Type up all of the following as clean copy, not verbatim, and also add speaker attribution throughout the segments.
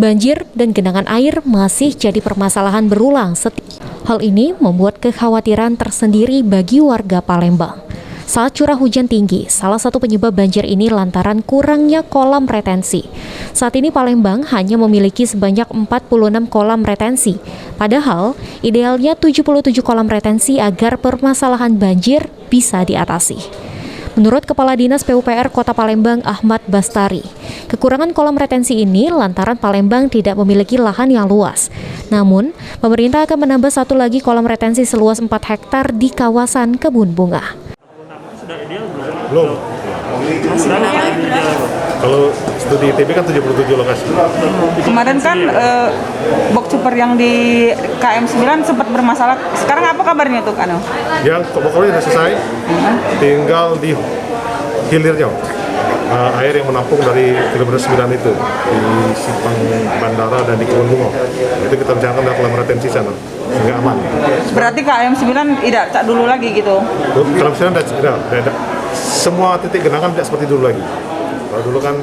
Speaker 1: Banjir dan genangan air masih jadi permasalahan berulang. Hal ini membuat kekhawatiran tersendiri bagi warga Palembang. Saat curah hujan tinggi, salah satu penyebab banjir ini lantaran kurangnya kolam retensi. Saat ini Palembang hanya memiliki sebanyak 46 kolam retensi. Padahal, idealnya 77 kolam retensi agar permasalahan banjir bisa diatasi. Menurut Kepala Dinas PUPR Kota Palembang Ahmad Bastari, kekurangan kolam retensi ini lantaran Palembang tidak memiliki lahan yang luas. Namun, pemerintah akan menambah satu lagi kolam retensi seluas 4 hektar di kawasan kebun bunga.
Speaker 2: Belum. Kalau studi ITB kan 77 lokasi.
Speaker 3: Kemarin kan box super yang di KM 9 sempat bermasalah. Sekarang apa kabarnya tuh, Kano?
Speaker 2: Yang pokoknya sudah selesai, tinggal di hilirnya. Air yang menampung dari kilometer 9 itu di simpang bandara dan di kebun bunga. Itu kita rencanakan ada kolam retensi sana sehingga aman.
Speaker 3: Berarti KM 9 tidak cak dulu lagi gitu.
Speaker 2: KM 9 tidak. Semua titik genangan tidak seperti dulu lagi. Kalau dulu kan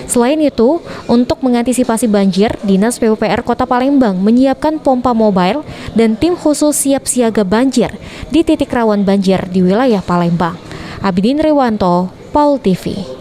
Speaker 1: Selain itu, untuk mengantisipasi banjir, Dinas PUPR Kota Palembang menyiapkan pompa mobile dan tim khusus siap siaga banjir di titik rawan banjir di wilayah Palembang. Abidin Rewanto, Paul TV.